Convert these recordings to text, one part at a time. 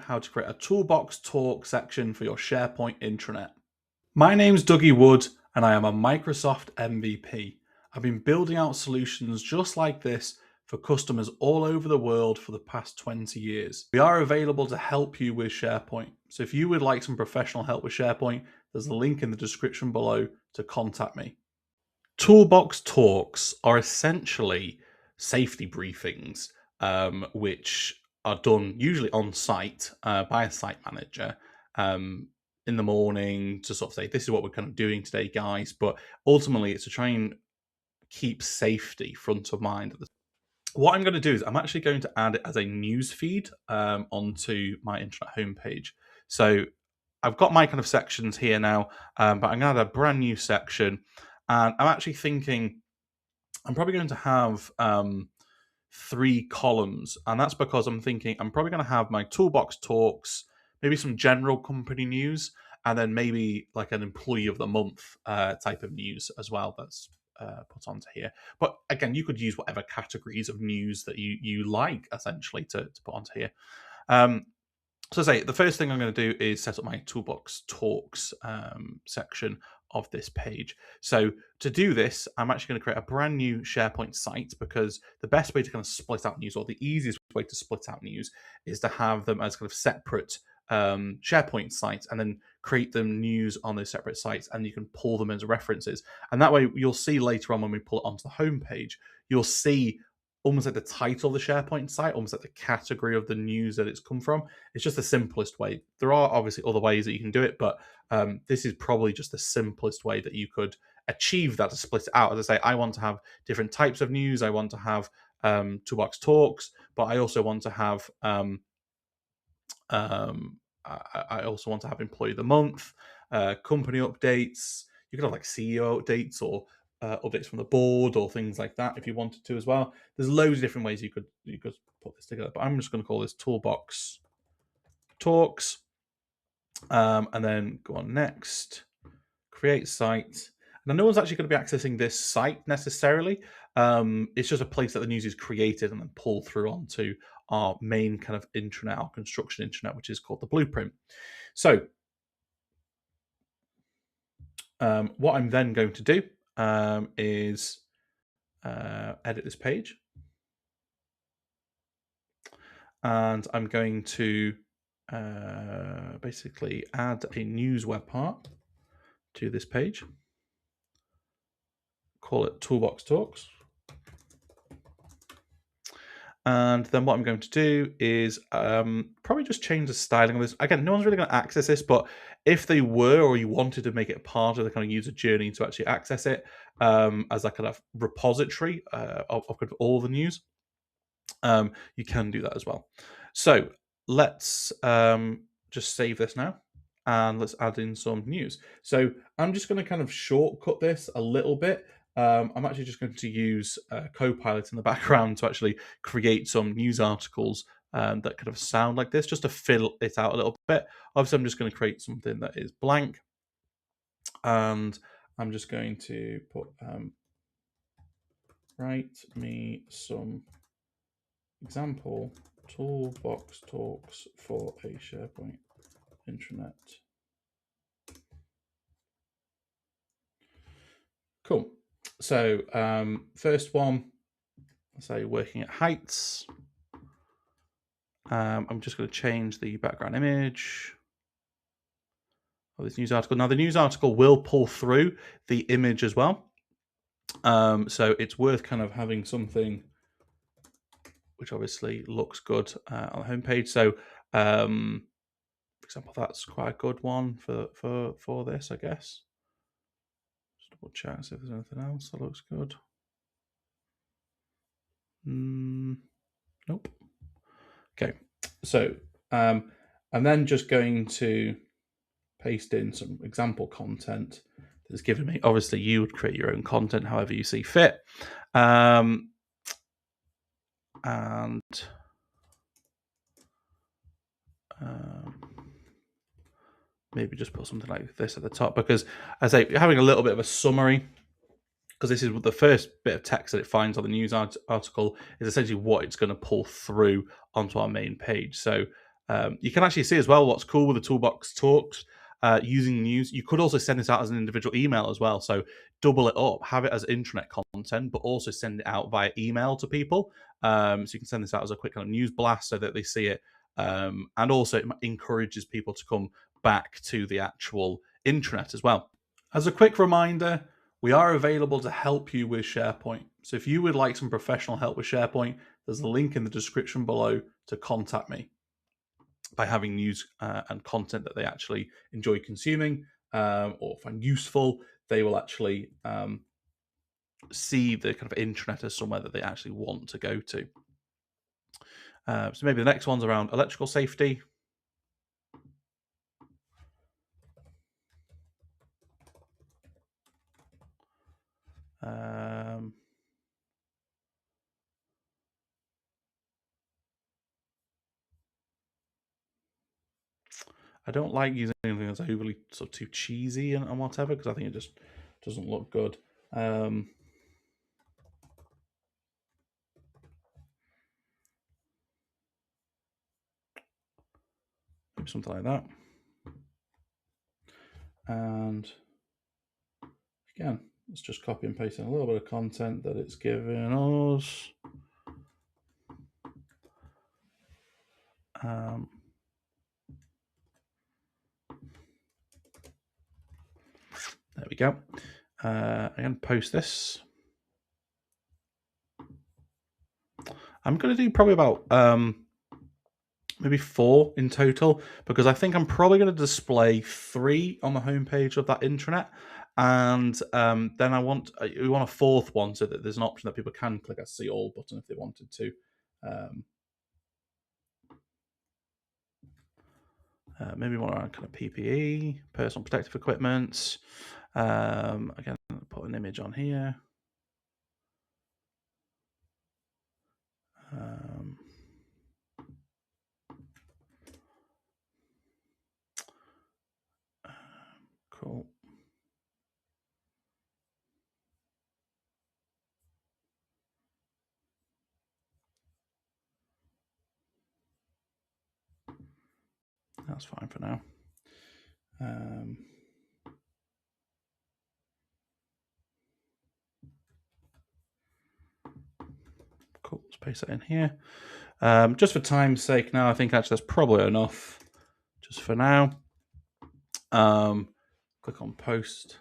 how to create a Toolbox Talk section for your SharePoint intranet. My name's Dougie Wood and I am a Microsoft MVP. I've been building out solutions just like this for customers all over the world for the past 20 years. We are available to help you with SharePoint. So if you would like some professional help with SharePoint, there's a link in the description below to contact me. Toolbox Talks are essentially safety briefings, which are done usually on site by a site manager in the morning to sort of say, this is what we're kind of doing today, guys. But ultimately, it's to try and keep safety front of mind. What I'm going to do is I'm actually going to add it as a news feed onto my internet homepage. So I've got my kind of sections here now, but I'm going to add a brand new section. And I'm actually thinking I'm probably going to have 3 columns. And that's because I'm thinking I'm probably going to have my Toolbox Talks, maybe some general company news, and then maybe like an employee of the month type of news as well that's put onto here. But again, you could use whatever categories of news that you like, essentially, to put onto here. So say the first thing I'm going to do is set up my Toolbox Talks section of this page. So to do this, I'm actually going to create a brand new SharePoint site, because the best way to kind of split out news, or the easiest way to split out news, is to have them as kind of separate SharePoint sites and then create them news on those separate sites, and you can pull them as references. And that way you'll see later on when we pull it onto the homepage, you'll see almost like the title of the SharePoint site, almost like the category of the news that it's come from. It's just the simplest way. There are obviously other ways that you can do it, but this is probably just the simplest way that you could achieve that, to split it out. As I say, I want to have different types of news. I want to have Toolbox Talks, but I also want to have I also want to have Employee of the Month, company updates. You could have like CEO updates, or updates from the board, or things like that if you wanted to as well. There's loads of different ways you could put this together, but I'm just going to call this Toolbox Talks, and then go on next, create site. Now, no one's actually going to be accessing this site necessarily. It's just a place that the news is created and then pulled through onto our main kind of intranet, our construction intranet, which is called the Blueprint. So what I'm then going to do is edit this page, and I'm going to basically add a news web part to this page, call it Toolbox Talks. And then what I'm going to do is probably just change the styling of this. Again, no one's really going to access this, but if they were, or you wanted to make it part of the kind of user journey to actually access it as a kind of repository of kind of all the news, you can do that as well. So let's just save this now, and let's add in some news. So I'm just going to kind of shortcut this a little bit. I'm actually just going to use Copilot in the background to actually create some news articles that kind of sound like this, just to fill it out a little bit. Obviously, I'm just going to create something that is blank, and I'm just going to put write me some example Toolbox Talks for a SharePoint intranet. Cool. So first one, let's say working at heights. I'm just going to change the background image of this news article. Now, the news article will pull through the image as well. So it's worth kind of having something which obviously looks good on the homepage. So, for example, that's quite a good one for this, I guess. Just double check, see if there's anything else that looks good. Nope. Okay, so I'm then just going to paste in some example content that's given me. Obviously, you would create your own content however you see fit. And maybe just put something like this at the top, because as I say, having a little bit of a summary, because this is the first bit of text that it finds on the news article, is essentially what it's going to pull through onto our main page. So You can actually see as well what's cool with the Toolbox Talks. Using news, you could also send this out as an individual email as well. So double it up, have it as intranet content, but also send it out via email to people. So you can send this out as a quick kind of news blast so that they see it. And also it encourages people to come back to the actual intranet as well. As a quick reminder, we are available to help you with SharePoint. So if you would like some professional help with SharePoint, there's a link in the description below to contact me. By having news and content that they actually enjoy consuming or find useful, they will actually see the kind of intranet as somewhere that they actually want to go to. So maybe the next one's around electrical safety. I don't like using anything that's overly sort of too cheesy and whatever, because I think it just doesn't look good. Maybe something like that. And again, let's just copy and paste in a little bit of content that it's given us. There we go. I'm going to post this. I'm going to do probably about maybe 4 in total, because I think I'm probably going to display 3 on the homepage of that intranet. And then we want a 4th one so that there's an option that people can click a see all button if they wanted to. Maybe more around kind of PPE, personal protective equipment. Again, put an image on here. Cool. That's fine for now. Cool, let's paste that in here. Just for time's sake now, I think actually that's probably enough just for now. Click on post.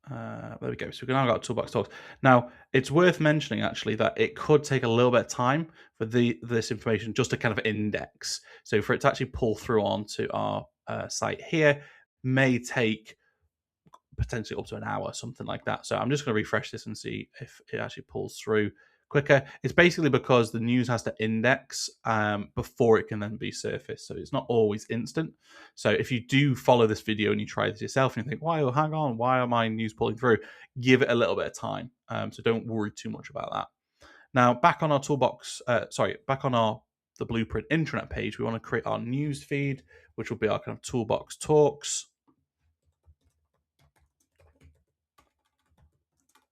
There we go. So we've now got Toolbox Talks. Now, it's worth mentioning actually that it could take a little bit of time for this information just to kind of index. So for it to actually pull through onto our site here may take potentially up to an hour, something like that. So I'm just going to refresh this and see if it actually pulls through quicker. It's basically because the news has to index before it can then be surfaced. So it's not always instant. So if you do follow this video and you try this yourself and you think, "Why? Hang on, why are my news pulling through?" Give it a little bit of time. So don't worry too much about that. Now, back on our the Blueprint intranet page, we want to create our news feed, which will be our kind of Toolbox Talks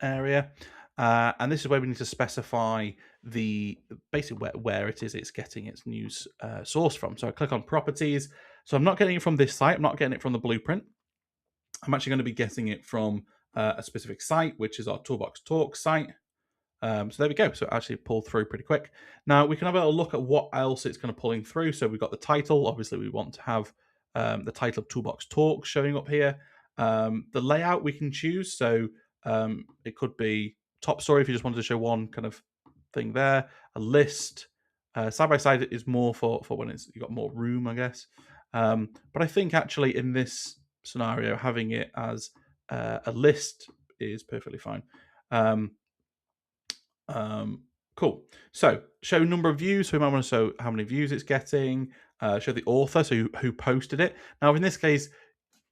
area. And this is where we need to specify basically where it is it's getting its news source from. So I click on properties. So I'm not getting it from this site. I'm not getting it from the Blueprint. I'm actually going to be getting it from a specific site, which is our Toolbox Talk site. So there we go. So it actually pulled through pretty quick. Now we can have a look at what else it's kind of pulling through. So we've got the title. Obviously, we want to have the title of Toolbox Talk showing up here. The layout we can choose. So it could be top story if you just wanted to show one kind of thing there. A list. Side by side is more for when you've got more room, I guess. But I think actually in this scenario, having it as a list is perfectly fine. Cool. So show number of views. So we might want to show how many views it's getting. Show the author, so who posted it. Now, in this case,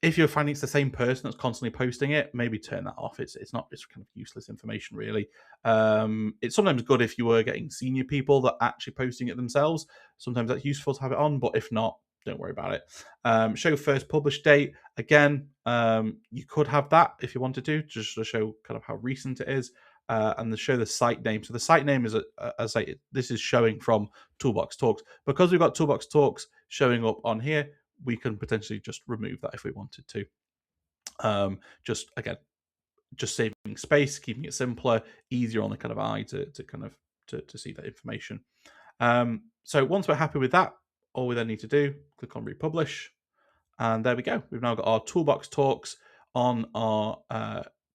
if you're finding it's the same person that's constantly posting it, maybe turn that off. It's kind of useless information, really. It's sometimes good if you were getting senior people that are actually posting it themselves. Sometimes that's useful to have it on, but if not, don't worry about it. Show first published date. Again, you could have that if you wanted to, just to show kind of how recent it is. and show the site name. So the site name is, as I say, this is showing from Toolbox Talks. Because we've got Toolbox Talks showing up on here, we can potentially just remove that if we wanted to. Just saving space, keeping it simpler, easier on the kind of eye to see that information. So once we're happy with that, all we then need to do, click on Republish, and there we go. We've now got our Toolbox Talks on our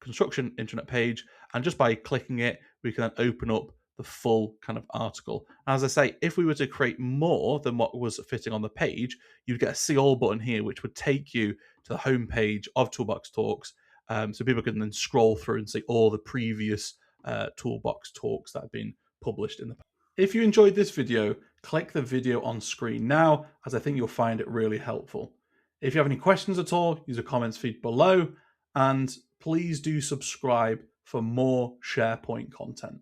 construction intranet page, and just by clicking it, we can then open up the full kind of article. As I say, if we were to create more than what was fitting on the page, you'd get a See All button here, which would take you to the home page of Toolbox Talks, so people can then scroll through and see all the previous Toolbox Talks that have been published in the past. If you enjoyed this video, click the video on screen now, as I think you'll find it really helpful. If you have any questions at all, use the comments feed below, and please do subscribe for more SharePoint content.